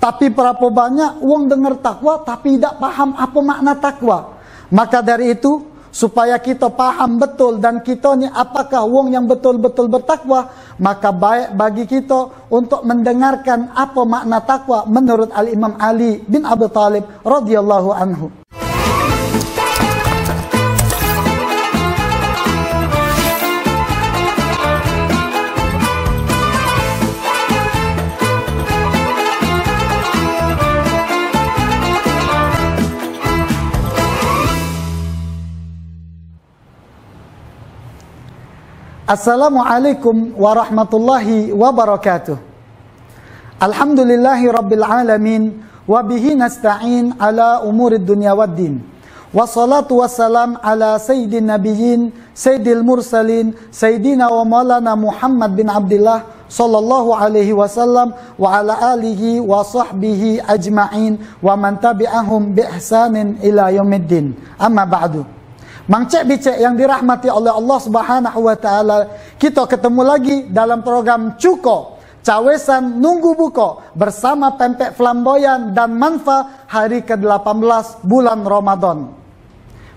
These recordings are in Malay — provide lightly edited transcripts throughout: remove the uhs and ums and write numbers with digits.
Tapi berapa banyak wong dengar takwa tapi tidak paham apa makna takwa. Maka dari itu, supaya kita paham betul dan kita ni apakah wong yang betul-betul bertakwa, maka baik bagi kita untuk mendengarkan apa makna takwa menurut Al-Imam Ali bin Abi Thalib radhiyallahu anhu. Assalamualaikum warahmatullahi wabarakatuh. Alhamdulillahi rabbil alamin, wabihi nasta'in ala umurid dunya waddin. Wassalatu wassalam ala sayyidin nabiyyin, sayyidil mursalin, sayyidina wa maulana Muhammad bin Abdullah sallallahu alaihi wasallam wa ala alihi wa sahbihi ajma'in wa man tabi'ahum bi ihsanin ila yaumiddin. Amma ba'du. Mangcek-bicek yang dirahmati oleh Allah Subhanahu wa taala, kita ketemu lagi dalam program Cuko, Cawesan Nunggu Buko bersama Pempek Flamboyan dan Manfa hari ke-18 bulan Ramadan.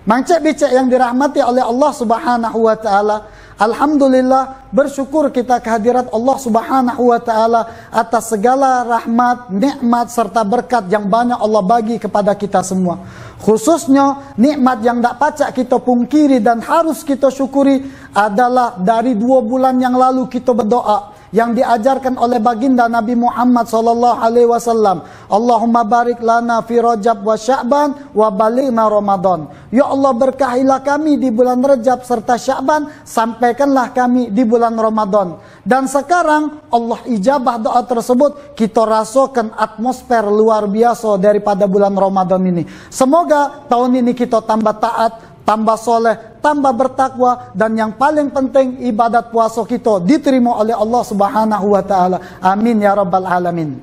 Mangcek-bicek yang dirahmati oleh Allah Subhanahu wa taala, alhamdulillah bersyukur kita kehadirat Allah Subhanahu wa taala atas segala rahmat, nikmat serta berkat yang banyak Allah bagi kepada kita semua. Khususnya nikmat yang tak pacak kita pungkiri dan harus kita syukuri adalah dari 2 bulan yang lalu kita berdoa yang diajarkan oleh baginda Nabi Muhammad sallallahu alaihi wasallam. Allahumma barik lana fi Rajab wa Sya'ban wa balighna Ramadan. Ya Allah, berkahilah kami di bulan Rajab serta Sya'ban, sampaikanlah kami di bulan Ramadan. Dan sekarang Allah ijabah doa tersebut, kita rasakan atmosfer luar biasa daripada bulan Ramadan ini. Semoga tahun ini kita tambah taat, tambah soleh, tambah bertakwa, dan yang paling penting ibadat puasa kita diterima oleh Allah Subhanahu wa taala. Amin ya rabbal alamin.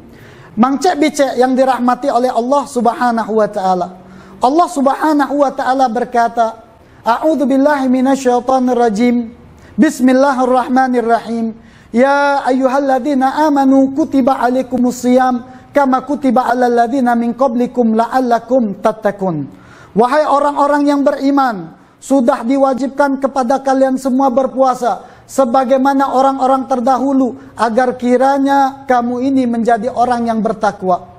Mangcek-bicek yang dirahmati oleh Allah Subhanahu wa taala. Allah Subhanahu wa taala berkata, A'udzu billahi minasyaitonir rajim. Bismillahirrahmanirrahim. Ya ayyuhalladzina amanu kutiba alaikumusiyam kama kutiba alal ladzina min qablikum la'allakum tattaqun. Wahai orang-orang yang beriman, sudah diwajibkan kepada kalian semua berpuasa sebagaimana orang-orang terdahulu, agar kiranya kamu ini menjadi orang yang bertakwa.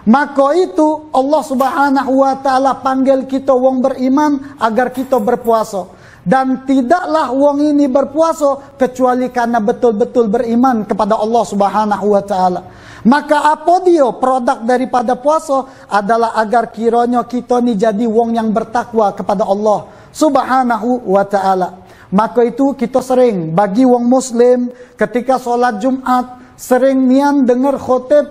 Maka itu Allah Subhanahu wa taala panggil kita wong beriman agar kita berpuasa. Dan tidaklah wong ini berpuasa kecuali karena betul-betul beriman kepada Allah Subhanahu wa taala. Maka apa dia produk daripada puasa adalah agar kiranya kita ni jadi wong yang bertakwa kepada Allah Subhanahu wa taala. Maka itu kita sering bagi wong muslim ketika solat Jumat sering nian dengar khotib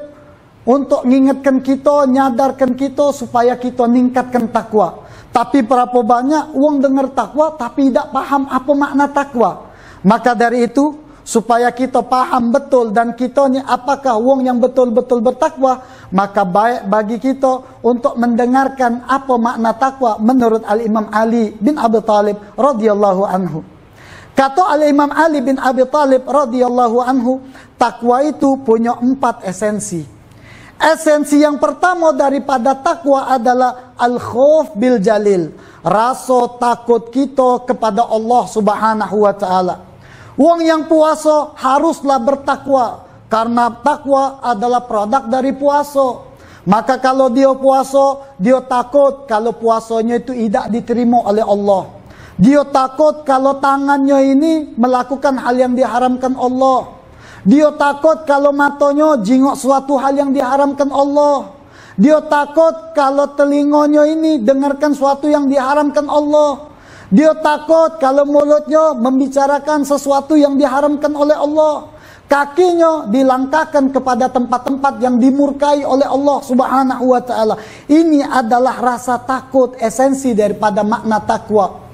untuk ngingatkan kita, nyadarkan kita supaya kita ningkatkan takwa. Tapi berapa banyak wong dengar takwa tapi tidak paham apa makna takwa. Maka dari itu, supaya kita paham betul dan kita ni apakah wong yang betul-betul bertakwa, maka baik bagi kita untuk mendengarkan apa makna takwa menurut Al-Imam Ali bin Abi Thalib radhiyallahu anhu. Kata Al-Imam Ali bin Abi Thalib radhiyallahu anhu, takwa itu punya 4 esensi. Esensi yang pertama daripada takwa adalah al-khauf bil jalil, rasa takut kita kepada Allah Subhanahu wa taala. Wong yang puasa haruslah bertakwa karena takwa adalah produk dari puasa. Maka kalau dia puasa, dia takut kalau puasanya itu tidak diterima oleh Allah. Dia takut kalau tangannya ini melakukan hal yang diharamkan Allah. Dia takut kalau matanya jingok suatu hal yang diharamkan Allah. Dia takut kalau telinganya ini dengarkan suatu yang diharamkan Allah. Dia takut kalau mulutnya membicarakan sesuatu yang diharamkan oleh Allah. Kakinya dilangkahkan kepada tempat-tempat yang dimurkai oleh Allah Subhanahu wa taala. Ini adalah rasa takut, esensi daripada makna takwa.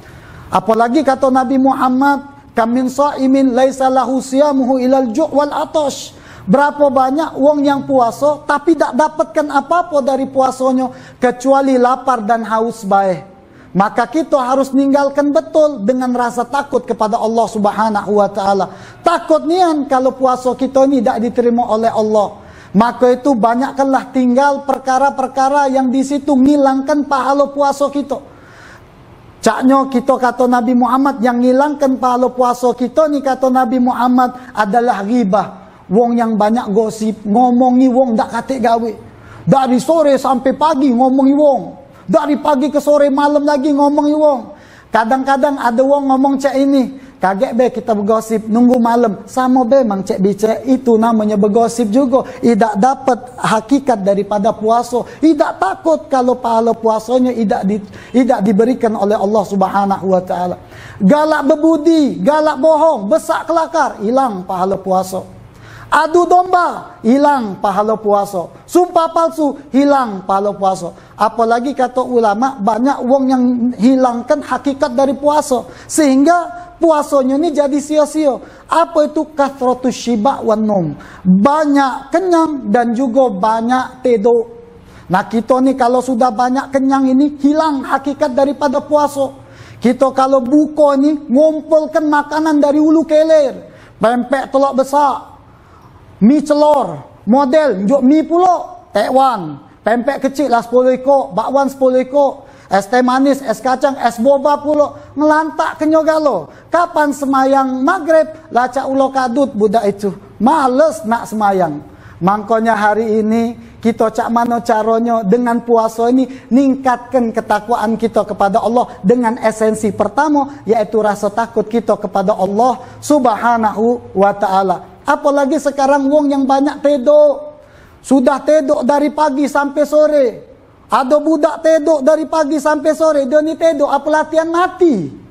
Apalagi kata Nabi Muhammad, kam min shaimin laisa lahu siyamuhu ilal ju' wal atash. Berapa banyak wong yang puasa tapi tak dapatkan apa-apa dari puasanya kecuali lapar dan haus bae. Maka kita harus ninggalkan betul dengan rasa takut kepada Allah Subhanahu wa taala. Takut nian kalau puasa kita ini tidak diterima oleh Allah. Maka itu banyakkanlah tinggal perkara-perkara yang di situ ngilangkan pahala puasa kita. Caknya kita kata Nabi Muhammad yang ngilangkan pahala puasa kita ni kata Nabi Muhammad adalah ghibah. Wong yang banyak gosip, ngomongi wong dak katik gawe. Dari sore sampai pagi ngomongi wong. Dari pagi ke sore malam lagi ngomongi wong. Kadang-kadang ada wong ngomong cek ini, kaget be kita bergosip nunggu malam. Sama be mang cek bicara itu namanya bergosip juga. Tidak dapat hakikat daripada puasa. Tidak takut kalau pahala puasanya tidak diberikan oleh Allah Subhanahu wa taala. Galak berbudi, galak bohong, besak kelakar, hilang pahala puasa. Adu domba, hilang pahala puasa. Sumpah palsu, hilang pahala puasa. Apalagi kata ulama, banyak wong yang hilangkan hakikat dari puasa. Sehingga puasanya ini jadi sia-sia. Apa itu kathratus syiba' wan num? Banyak kenyang dan juga banyak tidur. Nah kita ni kalau sudah banyak kenyang ini, hilang hakikat daripada puasa. Kita kalau buka ni, ngumpulkan makanan dari hulu ke hilir. Pempek telur besar, mie celor, model, njuk mie pulo, tekwan. Pempek kecil lah 10 ekor, bakwan 10 ekor. Es teh manis, es kacang, es boba pulo. Ngelantak kenyogalo. Kapan semayang maghrib, lacak ulo kadut budak itu. Males nak semayang. Makanya hari ini, kita cak mana caranya dengan puasa ini, ningkatkan ketakwaan kita kepada Allah. Dengan esensi pertama, yaitu rasa takut kita kepada Allah Subhanahu wa ta'ala. Apalagi sekarang wong yang banyak tedok. Sudah tedok dari pagi sampai sore. Ada budak tedok dari pagi sampai sore. Dia ni tedok apa latihan mati.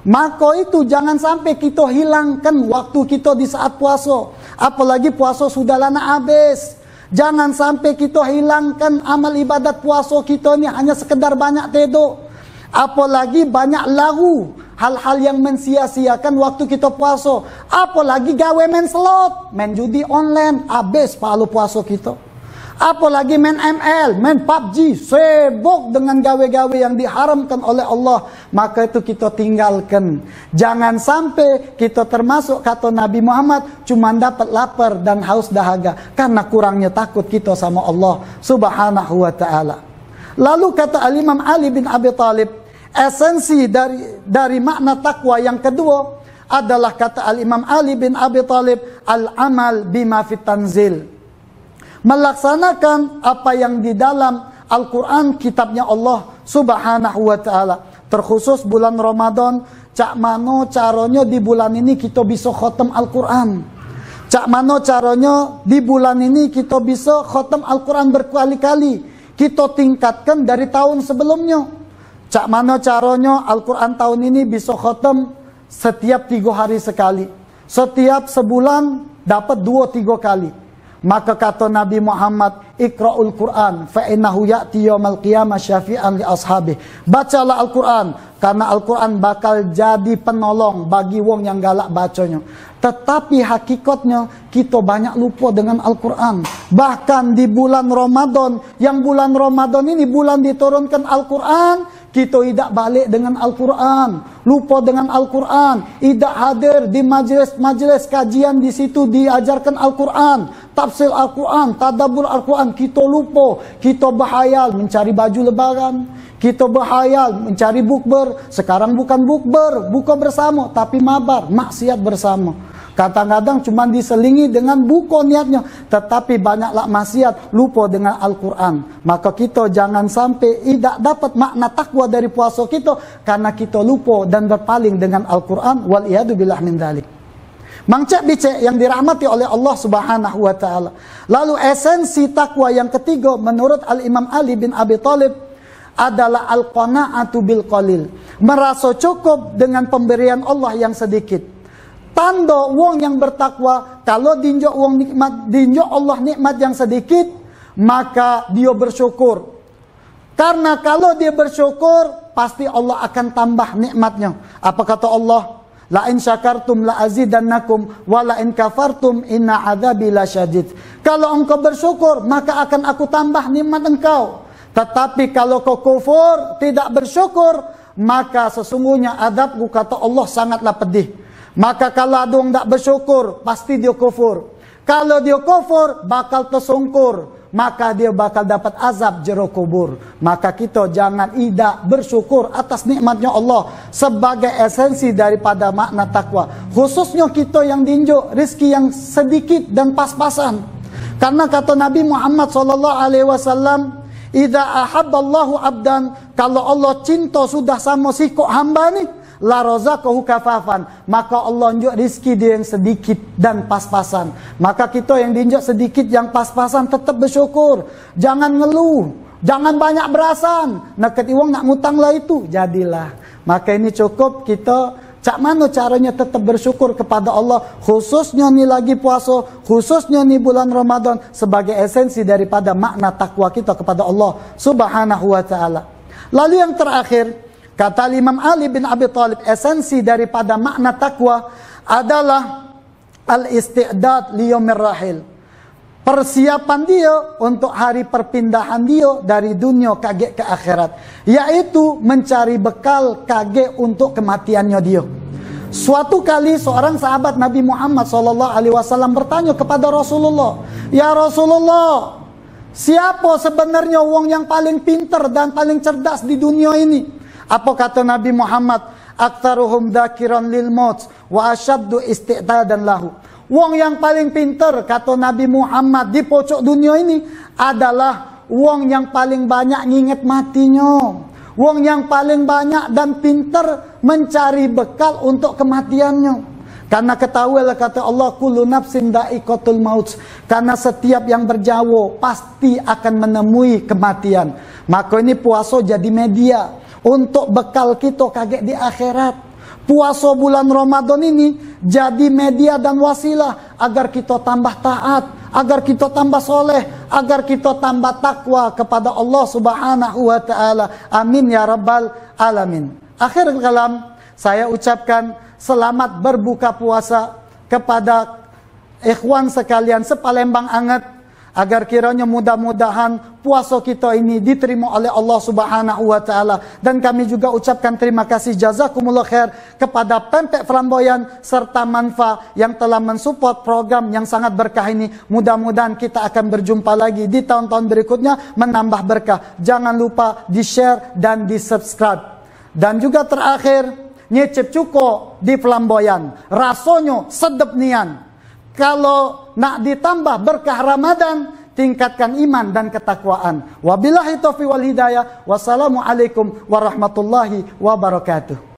Maka itu jangan sampai kita hilangkan waktu kita di saat puasa. Apalagi puasa sudah lana habis. Jangan sampai kita hilangkan amal ibadat puasa kita ni hanya sekedar banyak tedok. Apalagi banyak lagu. Hal-hal yang mensia-siakan waktu kita puasa. Apalagi gawe main slot, main judi online, habis pahala puasa kita. Apalagi main ML, main PUBG, sibuk dengan gawe-gawe yang diharamkan oleh Allah. Maka itu kita tinggalkan. Jangan sampai kita termasuk kata Nabi Muhammad cuma dapat lapar dan haus dahaga karena kurangnya takut kita sama Allah Subhanahu wa ta'ala. Lalu kata Al-Imam Ali bin Abi Thalib, esensi dari makna takwa yang kedua adalah kata Al-Imam Ali bin Abi Thalib, al-amal bima fit tanzil. Melaksanakan apa yang di dalam Al-Quran, kitabnya Allah Subhanahu wa ta'ala. Terkhusus bulan Ramadan, cak mano caranya di bulan ini kita bisa khatam Al-Quran. Cak mano caranya di bulan ini kita bisa khatam Al-Quran berkali-kali. Kita tingkatkan dari tahun sebelumnya. Cak mana caranya Al-Quran tahun ini bisa khatam setiap 3 hari sekali. Setiap sebulan dapat 2-3 kali. Maka kata Nabi Muhammad, Iqra'ul Quran fa innahu ya'ti yaumal qiyamah syafi'an li ashabih. Bacalah Al-Quran karena Al-Quran bakal jadi penolong bagi wong yang galak bacanya. Tetapi hakikatnya kita banyak lupa dengan Al-Quran. Bahkan di bulan Ramadan, yang bulan Ramadan ini bulan diturunkan Al-Quran, kita tidak balik dengan Al-Quran, lupa dengan Al-Quran, tidak hadir di majelis-majelis kajian di situ diajarkan Al-Quran, tafsir Al-Quran, tadabbur Al-Quran, kita lupa, kita berhayal mencari baju lebaran, kita berhayal mencari bukber. Sekarang bukan bukber, buka bersama, tapi mabar, maksiat bersama. Kadang-kadang cuma diselingi dengan buku niatnya, tetapi banyaklah maksiat, lupa dengan Al-Quran. Maka kita jangan sampai tidak dapat makna takwa dari puasa kita karena kita lupa dan berpaling dengan Al-Quran. Wal'iyadu billah min dhalik. Mangcek bicek yang dirahmati oleh Allah Subhanahu wa ta'ala. Lalu esensi takwa yang ketiga menurut Al-Imam Ali bin Abi Thalib adalah al-qana'atu bil qalil. Merasa cukup dengan pemberian Allah yang sedikit. Tanda wong yang bertakwa, kalau dinjok wong nikmat, dinjok Allah nikmat yang sedikit, maka dia bersyukur. Karena kalau dia bersyukur, pasti Allah akan tambah nikmatnya. Apa kata Allah? La in syakartum la azidannakum wa la in kafartum inna adzabi lasyadid. Kalau engkau bersyukur, maka akan aku tambah nikmat engkau. Tetapi kalau kau kufur, tidak bersyukur, maka sesungguhnya adabku kata Allah sangatlah pedih. Maka kalau ada orang tak bersyukur, pasti dia kufur. Kalau dia kufur, bakal tersungkur, maka dia bakal dapat azab jero kubur. Maka kita jangan tidak bersyukur atas nikmatnya Allah sebagai esensi daripada makna takwa. Khususnya kita yang diinjuk rezeki yang sedikit dan pas-pasan. Karena kata Nabi Muhammad SAW, idza ahabballahu abdan, kalau Allah cinta sudah sama sikok hamba nih, la razaqahu kafafan, maka Allah unjuk rizki dia yang sedikit dan pas-pasan. Maka kita yang diinjak sedikit yang pas-pasan tetap bersyukur, jangan ngeluh, jangan banyak berasan, nak ketiwang nak ngutang lah itu jadilah. Maka ini cukup kita cak mana caranya tetap bersyukur kepada Allah, khususnya ni lagi puasa, khususnya ni bulan Ramadan, sebagai esensi daripada makna takwa kita kepada Allah Subhanahu wa ta'ala. Lalu yang terakhir, kata Imam Ali bin Abi Thalib, esensi daripada makna takwa adalah al-isti'dad liyaumir rahil. Persiapan dia untuk hari perpindahan dia dari dunia kage ke akhirat, yaitu mencari bekal kage untuk kematiannya dia. Suatu kali seorang sahabat Nabi Muhammad SAW bertanya kepada Rasulullah, "Ya Rasulullah, siapa sebenarnya wong yang paling pintar dan paling cerdas di dunia ini?" Apa kata Nabi Muhammad? "Aktsaruhum dzakiran lil maut wa asyaddu isti'dadan lahu." Wong yang paling pintar, kata Nabi Muhammad, di pojok dunia ini adalah wong yang paling banyak nginget matinya. Wong yang paling banyak dan pintar mencari bekal untuk kematiannya. Karena ketahuilah kata Allah, kullu nafsin dha'iqatul maut. Karena setiap yang berjawa pasti akan menemui kematian. Maka ini puasa jadi media untuk bekal kita kaget di akhirat. Puasa bulan Ramadan ini jadi media dan wasilah agar kita tambah taat, agar kita tambah soleh, agar kita tambah takwa kepada Allah Subhanahu wa ta'ala. Amin ya rabbal alamin. Akhir kalam, saya ucapkan selamat berbuka puasa kepada ikhwan sekalian sepalembang anget, agar kiranya mudah-mudahan puasa kita ini diterima oleh Allah Subhanahu wa ta'ala. Dan kami juga ucapkan terima kasih jazakumullah khair kepada Pempek Flamboyan serta Manfa yang telah mensupport program yang sangat berkah ini. Mudah-mudahan kita akan berjumpa lagi di tahun-tahun berikutnya menambah berkah. Jangan lupa di-share dan di-subscribe. Dan juga terakhir, nyecep cuko di Flamboyan, rasanya sedep nian. Kalau nak ditambah berkah Ramadan, tingkatkan iman dan ketakwaan. Wabillahi taufiq wal hidayah. Wassalamualaikum warahmatullahi wabarakatuh.